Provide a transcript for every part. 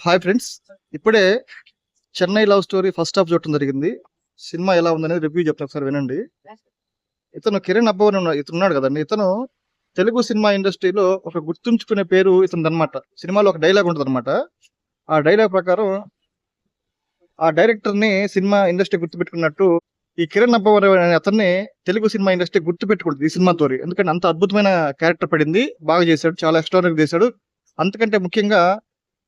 Hi friends, ఇప్పుడే Chennai love story first half చూడటం జరిగింది. సినిమా ఎలా ఉందనేది రివ్యూ చెప్తాను, ఒకసారి వినండి. ఇతను కిరణ్ అబ్బవన్ ఇతను ఉన్నాడు కదండి. ఇతను తెలుగు సినిమా ఇండస్ట్రీలో ఒక గుర్తుంచుకునే పేరు ఇతను అనమాట. సినిమాలో ఒక డైలాగ్ ఉంటుంది అనమాట. ఆ డైలాగ్ ప్రకారం ఆ డైరెక్టర్ ని సినిమా ఇండస్ట్రీ గుర్తుపెట్టుకున్నట్టు ఈ కిరణ్ అబ్బవన్ అనే అతన్ని తెలుగు సినిమా ఇండస్ట్రీ గుర్తుపెట్టుకుంటుంది ఈ సినిమాతో. ఎందుకంటే అంత అద్భుతమైన క్యారెక్టర్ పడింది, బాగా చేశాడు, చాలా ఎక్స్ట్రాడనరీ చేశాడు. అంతకంటే ముఖ్యంగా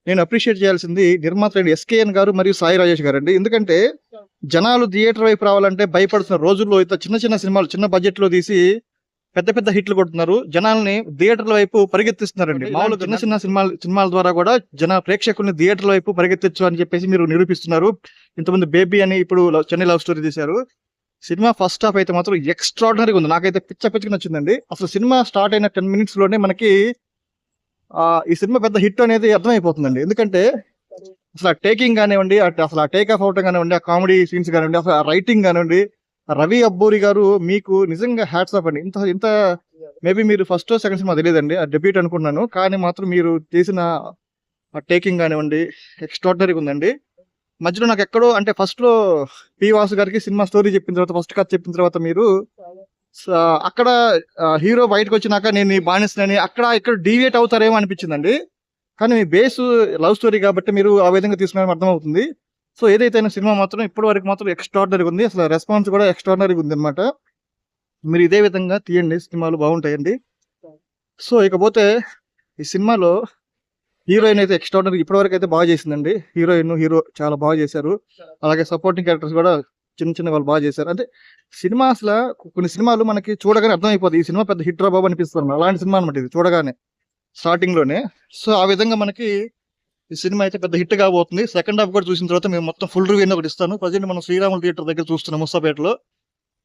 నేను అప్రిషియేట్ చేయాల్సింది నిర్మాత ఎస్కేఎన్ గారు మరియు సాయి రాజేష్ గారు అండి. ఎందుకంటే జనాలు థియేటర్ వైపు రావాలంటే భయపడుతున్న రోజుల్లో అయితే చిన్న చిన్న సినిమాలు చిన్న బడ్జెట్ లో తీసి పెద్ద పెద్ద హిట్లు కొడుతున్నారు, జనాల్ని థియేటర్ల వైపు పరిగెత్తిస్తున్నారండి. మామూలు చిన్న చిన్న సినిమాల ద్వారా కూడా ప్రేక్షకుల్ని థియేటర్ల వైపు పరిగెత్తించు అని చెప్పేసి మీరు నిరూపిస్తున్నారు. ఇంతమంది బేబీ అని ఇప్పుడు చెన్నై లవ్ స్టోరీ తీశారు. సినిమా ఫస్ట్ హాఫ్ అయితే మాత్రం ఎక్స్ట్రాడినరీగా ఉంది. నాకైతే పిచ్చకి నచ్చిందండి. అసలు సినిమా స్టార్ట్ అయిన 10 minutes లోనే మనకి ఈ సినిమా పెద్ద హిట్ అనేది అర్థమైపోతుందండి. ఎందుకంటే అసలు ఆ టేకింగ్ కానివ్వండి, అసలు ఆ టేక్ ఆఫ్ అవటం కానివ్వండి, ఆ కామెడీ సీన్స్ కానివ్వండి, అసలు ఆ రైటింగ్ కానివ్వండి, రవి అబ్బూరి గారు మీకు నిజంగా హ్యాట్స్ ఆఫ్ అండి. ఇంత ఇంత మేబీ మీరు ఫస్ట్ సెకండ్ సినిమా తెలియదండి, ఆ డెబ్యూట్ అనుకున్నాను, కానీ మాత్రం మీరు చేసిన ఆ టేకింగ్ కానివ్వండి ఎక్స్ట్రాడినరీగా ఉందండి. మధ్యలో నాకు ఎక్కడో అంటే ఫస్ట్ లో పి వాసు గారికి సినిమా స్టోరీ చెప్పిన తర్వాత, ఫస్ట్ కథ చెప్పిన తర్వాత మీరు అక్కడ హీరో బయటకు వచ్చినాక నేను ఈ బానిసనని అక్కడ ఇక్కడ డీవియేట్ అవుతారేమో అనిపించిందండి. కానీ మీ బేస్ లవ్ స్టోరీ కాబట్టి మీరు ఆ విధంగా తీసుకున్నారని అర్థమవుతుంది. సో ఏదైతే సినిమా మాత్రం ఇప్పటి వరకు మాత్రం ఎక్స్ట్రాడినరీగా ఉంది. అసలు రెస్పాన్స్ కూడా ఎక్స్ట్రాడినరీగా ఉంది అనమాట. మీరు ఇదే విధంగా తీయండి, సినిమాలు బాగుంటాయండి. సో ఇకపోతే ఈ సినిమాలో హీరోయిన్ అయితే ఎక్స్ట్రాడినరీ ఇప్పటివరకు అయితే బాగా చేసిందండి. హీరో చాలా బాగా చేశారు. అలాగే సపోర్టింగ్ క్యారెక్టర్స్ కూడా చిన్న వాళ్ళు బాగా చేశారు. అంటే సినిమా అసలు కొన్ని సినిమాలు మనకి చూడగానే అర్థమైపోతుంది, ఈ సినిమా పెద్ద హిట్ రా బాబు అనిపిస్తుంది. అలాంటి సినిమా అనమాట ఇది చూడగానే స్టార్టింగ్ లోనే. సో ఆ విధంగా మనకి ఈ సినిమా అయితే పెద్ద హిట్ కాబోతుంది. సెకండ్ హాఫ్ కూడా చూసిన తర్వాత మేము మొత్తం ఫుల్ రివ్యూ ఒకటి ఇస్తాను. ప్రజెంట్ మనం శ్రీరాములు థియేటర్ దగ్గర చూస్తున్నాం, ముస్తాపేటలో.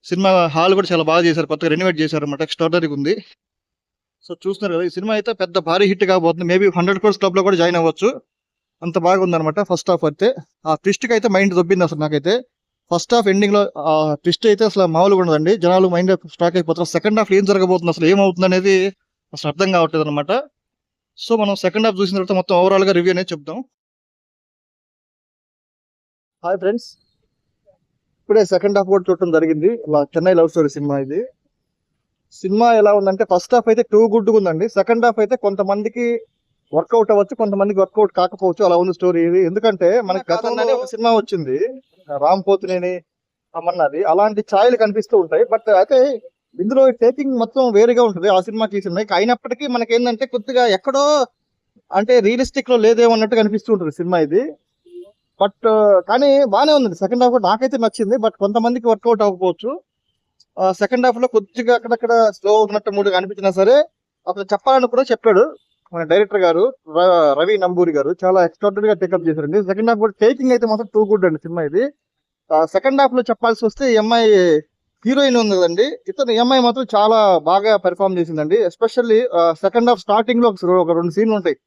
సినిమా హాల్ కూడా చాలా బాగా చేశారు, కొత్తగా రెనోవేట్ చేశారు అనమాట, ఎక్స్ట్రాడినరీగా ఉంది. సో చూస్తున్నారు కదా, ఈ సినిమా అయితే పెద్ద భారీ హిట్ కాబోతుంది. మేబీ 100 crores క్లబ్ లో కూడా జాయిన్ అవ్వచ్చు, అంత బాగా ఉందన్నమాట. ఫస్ట్ హాఫ్ అయితే ఆ ట్విస్ట్ కి అయితే మైండ్ దొబ్బింది అసలు నాకైతే. ఫస్ట్ హాఫ్ ఎండింగ్ లో ఆ ట్విస్ట్ అయితే అసలు మామూలుగా ఉండదండి, జనాలు మైండ్ స్టాక్ అయిపోతారు. సెకండ్ హాఫ్ ఏం జరగబోతుంది, అసలు ఏమవుతుంది అనేది అసలు అర్థం కావట్లేదు అనమాట. సో మనం సెకండ్ హాఫ్ చూసిన తర్వాత మొత్తం ఓవరాల్ గా రివ్యూ అనేది చెప్తాం. హాయ్ ఫ్రెండ్స్, ఇప్పుడే సెకండ్ హాఫ్ కూడా చూడటం జరిగింది. చెన్నై లవ్ స్టోరీ సినిమా ఇది. సినిమా ఎలా ఉందంటే ఫస్ట్ హాఫ్ అయితే టూ గుడ్ ఉందండి. సెకండ్ హాఫ్ అయితే కొంతమందికి వర్కౌట్ అవ్వచ్చు, కొంతమందికి వర్కౌట్ కాకపోవచ్చు, అలా ఉంది స్టోరీ ఇది. ఎందుకంటే మనకి గతంలోనే ఒక సినిమా వచ్చింది, రామ్ పోతినేని అమర్నాథ్, అలాంటి ఛాయలు కనిపిస్తూ ఉంటాయి. బట్ అయితే ఇందులో టేకింగ్ మొత్తం వేరేగా ఉంటుంది ఆ సినిమాకి ఈ సినిమాకి. అయినప్పటికీ మనకి ఏంటంటే కొద్దిగా ఎక్కడో అంటే రియలిస్టిక్ లో లేదేమో అన్నట్టు కనిపిస్తూ ఉంటుంది సినిమా ఇది. బట్ కానీ బాగానే ఉంది సెకండ్ హాఫ్, నాకైతే నచ్చింది. బట్ కొంతమందికి వర్కౌట్ అవ్వకపోవచ్చు. సెకండ్ హాఫ్ లో కొద్దిగా అక్కడక్కడ స్లో అవుతున్నట్టు మూడు అనిపించినా సరే అసలు చెప్పాలని కూడా చెప్పాడు మన డైరెక్టర్ గారు, రవి నంబూరి గారు. చాలా ఎక్స్ట్రాడినరీగా టేకప్ చేశారండి. సెకండ్ హాఫ్ కూడా టేకింగ్ అయితే మాత్రం టూ గుడ్ అండి సినిమా ఇది. సెకండ్ హాఫ్ లో చెప్పాల్సి వస్తే ఈ అమ్మాయి హీరోయిన్ ఉంది కదండి, ఇతను ఈ అమ్మాయి మాత్రం చాలా బాగా పెర్ఫార్మ్ చేసిందండి. ఎస్పెషల్లీ సెకండ్ హాఫ్ స్టార్టింగ్ లో ఒక 2 సీన్లు ఉంటాయి.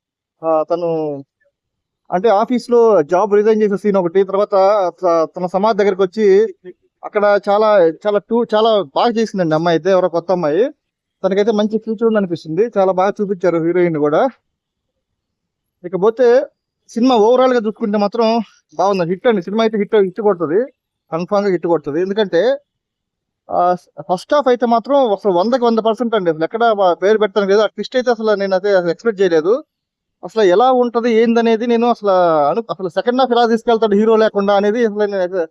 తను అంటే ఆఫీస్ లో జాబ్ రిజైన్ చేసే సీన్ ఒకటి, తర్వాత తన సమాధి దగ్గరికి వచ్చి అక్కడ చాలా చాలా చాలా బాగా చేసిందండి అమ్మాయి అయితే. ఎవరో కొత్త అమ్మాయి, తనకైతే మంచి ఫ్యూచర్ ఉంది అనిపిస్తుంది. చాలా బాగా చూపించారు హీరోయిన్ కూడా. ఇకపోతే సినిమా ఓవరాల్ గా చూసుకుంటే మాత్రం బాగుంది, హిట్ అండి. సినిమా అయితే హిట్ కొడుతుంది, కన్ఫామ్ గా హిట్ కొడుతుంది. ఎందుకంటే ఫస్ట్ హాఫ్ అయితే మాత్రం అసలు 100కి 100% అండి. అసలు ఎక్కడ పేరు పెట్టాను కదా, ట్విస్ట్ అయితే అసలు నేను అయితే ఎక్స్పెక్ట్ చేయలేదు. అసలు ఎలా ఉంటది ఏందనేది నేను అసలు సెకండ్ హాఫ్ ఎలా తీసుకెళ్తాడు హీరో లేకుండా అనేది అసలు నేను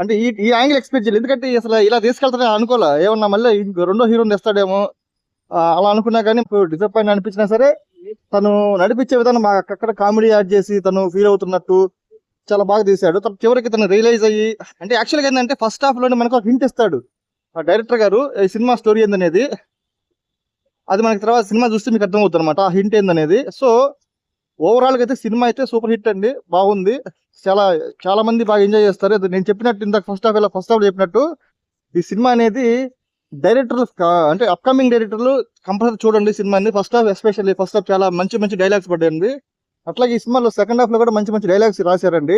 అంటే ఈ యాంగిల్ ఎక్స్పెక్ట్ చేయలేదు. ఎందుకంటే అసలు ఇలా తీసుకెళ్తాడని అనుకోలే, ఏమన్నా మళ్ళీ రెండో హీరోని తెస్తాడేమో అలా అనుకున్నా. కానీ డిసప్పాయింట్ అనిపించినా సరే తను నడిపించే విధానం అక్కడ కామెడీ యాడ్ చేసి తను ఫీల్ అవుతున్నట్టు చాలా బాగా తీశాడు. చివరికి తను రియలైజ్ అయ్యి, అంటే యాక్చువల్గా ఏంటంటే ఫస్ట్ హాఫ్ లోనే మనకు ఒక హింట్ ఇస్తాడు ఆ డైరెక్టర్ గారు, ఈ సినిమా స్టోరీ ఏందనేది. అది మనకి తర్వాత సినిమా చూస్తే మీకు అర్థమవుతుంది అనమాట ఆ హింట్ ఏందనేది. సో ఓవరాల్ గా అయితే సినిమా అయితే సూపర్ హిట్ అండి, బాగుంది. చాలా చాలా మంది బాగా ఎంజాయ్ చేస్తారు. నేను చెప్పినట్టు ఇందాక ఫస్ట్ హాఫ్ చెప్పినట్టు ఈ సినిమా అనేది డైరెక్టర్లు అంటే అప్కమింగ్ డైరెక్టర్లు కంపల్సరీ చూడండి సినిమాని. First half especially first half చాలా మంచి డైలాగ్స్ పడ్డాయండి. అట్లాగే ఈ సినిమాలో సెకండ్ హాఫ్ లో కూడా మంచి డైలాగ్స్ రాశారండి.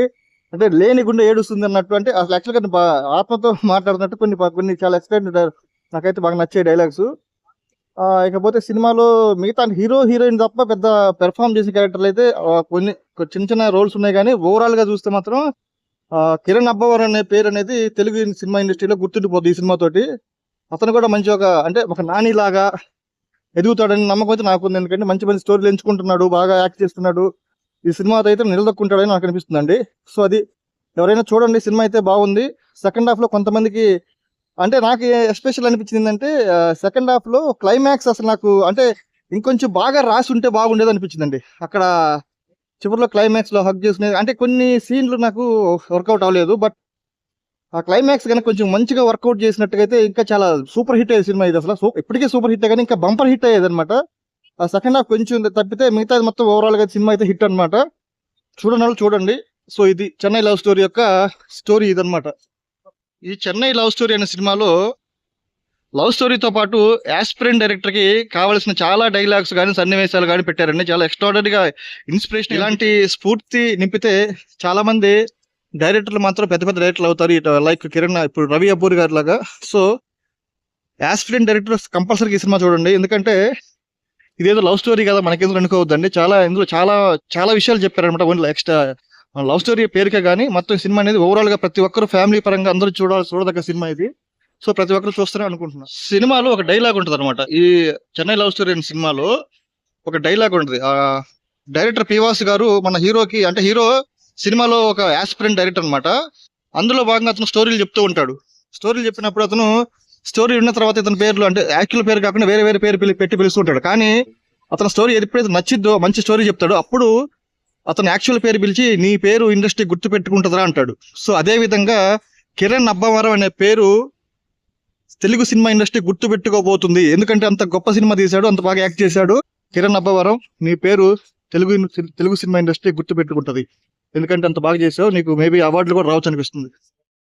అంటే లేని గుండె ఏడుస్తుంది అన్నట్టు, అంటే అసలు యాక్చువల్గా ఆత్మతో మాట్లాడుతున్నట్టు కొన్ని చాలా ఎక్స్ప్లెయిన్ నాకైతే బాగా నచ్చే డైలాగ్స్. ఇకపోతే సినిమాలో మిగతా హీరో హీరోయిన్ తప్ప పెద్ద పెర్ఫామ్ చేసే క్యారెక్టర్లు అయితే కొన్ని చిన్న చిన్న రోల్స్ ఉన్నాయి, కానీ ఓవరాల్ గా చూస్తే మాత్రం కిరణ్ అబ్బవరం అనే పేరు అనేది తెలుగు సినిమా ఇండస్ట్రీలో గుర్తుండిపోద్ది ఈ సినిమాతోటి. అతను కూడా మంచి ఒక నాని లాగా ఎదుగుతాడని నమ్మకం అయితే నాకు ఉంది. ఎందుకంటే మంచి మంచి స్టోరీలు ఎంచుకుంటున్నాడు, బాగా యాక్ట్ చేస్తున్నాడు. ఈ సినిమాతో అయితే నిలదొక్కుంటాడని నాకు అనిపిస్తుందండి. సో అది ఎవరైనా చూడండి, సినిమా అయితే బాగుంది. సెకండ్ హాఫ్ లో కొంతమందికి అంటే నాకు ఎస్పెషల్ అనిపించింది ఏంటంటే సెకండ్ హాఫ్ లో క్లైమాక్స్ అసలు నాకు అంటే ఇంకొంచెం బాగా రాసి ఉంటే బాగుండేది అనిపించిందండి. అక్కడ చివరిలో క్లైమాక్స్ లో హగ్ చేసుకునేది అంటే కొన్ని సీన్లు నాకు వర్కౌట్ అవ్వలేదు. బట్ ఆ క్లైమాక్స్ కనుక కొంచెం మంచిగా వర్కౌట్ చేసినట్టుగైతే ఇంకా చాలా సూపర్ హిట్ అయ్యేది సినిమా ఇది. అసలు ఇప్పటికే సూపర్ హిట్ కానీ ఇంకా బంపర్ హిట్ అయ్యేది అనమాట. ఆ సెకండ్ హాఫ్ కొంచెం తప్పితే మిగతా మొత్తం ఓవరాల్ గా సినిమా అయితే హిట్ అనమాట. చూడండి. సో ఇది చెన్నై లవ్ స్టోరీ యొక్క స్టోరీ ఇదనమాట. ఈ చెన్నై లవ్ స్టోరీ అనే సినిమాలో లవ్ స్టోరీతో పాటు యాస్పిరెంట్ డైరెక్టర్ కి కావాల్సిన చాలా డైలాగ్స్ కానీ సన్నివేశాలు కానీ పెట్టారండి. చాలా ఎక్స్ట్రాడనరీగా ఇన్స్పిరేషన్, ఇలాంటి స్ఫూర్తి నింపితే చాలా మంది డైరెక్టర్లు మాత్రం పెద్ద పెద్ద డైరెక్టర్లు అవుతారు. లైక్ కిరణ్, ఇప్పుడు రవి అపూర్ గారి లాగా. సో యాస్పిరెంట్ డైరెక్టర్ కంపల్సరీ ఈ సినిమా చూడండి. ఎందుకంటే ఇదేదో లవ్ స్టోరీ కదా మనకెందుకు అనుకోవద్దండి. ఇందులో చాలా విషయాలు చెప్పారనమాట. ఓన్లీ ఎక్స్ట్రా లవ్ స్టోరీ పేరుకే కానీ మొత్తం సినిమా అనేది ఓవరాల్ గా ప్రతి ఒక్కరు ఫ్యామిలీ పరంగా అందరూ చూడదగ్గ సినిమా ఇది. సో ప్రతి ఒక్కరు చూస్తారని అనుకుంటున్నా. సినిమాలో ఒక డైలాగ్ ఉంటుంది అనమాట. ఈ చెన్నై లవ్ స్టోరీ అనే సినిమాలో ఒక డైలాగ్ ఉంటుంది. డైరెక్టర్ పివాస్ గారు మన హీరోకి, అంటే హీరో సినిమాలో ఒక యాస్పిరెంట్ డైరెక్టర్ అనమాట. అందులో భాగంగా అతను స్టోరీలు చెప్తూ ఉంటాడు. స్టోరీలు చెప్పినప్పుడు అతను స్టోరీ ఉన్న తర్వాత ఇతని పేర్లు అంటే యాక్చువల్ పేరు కాకుండా వేరే వేరే పేరు పెట్టి పిలుస్తుంటాడు. కానీ అతని స్టోరీ ఎప్పుడైతే నచ్చిద్దో, మంచి స్టోరీ చెప్తాడు, అప్పుడు అతను యాక్చువల్ పేరు పిలిచి నీ పేరు ఇండస్ట్రీ గుర్తు పెట్టుకుంటుందా అంటాడు. సో అదే విధంగా కిరణ్ అబ్బవరం అనే పేరు తెలుగు సినిమా ఇండస్ట్రీ గుర్తు పెట్టుకోబోతుంది. ఎందుకంటే అంత గొప్ప సినిమా తీశాడు, అంత బాగా యాక్ట్ చేశాడు. కిరణ్ అబ్బవరం, నీ పేరు తెలుగు సినిమా ఇండస్ట్రీ గుర్తు పెట్టుకుంటది. ఎందుకంటే అంత బాగా చేసావు, నీకు మేబీ అవార్డులు కూడా రావచ్చు అనిపిస్తుంది.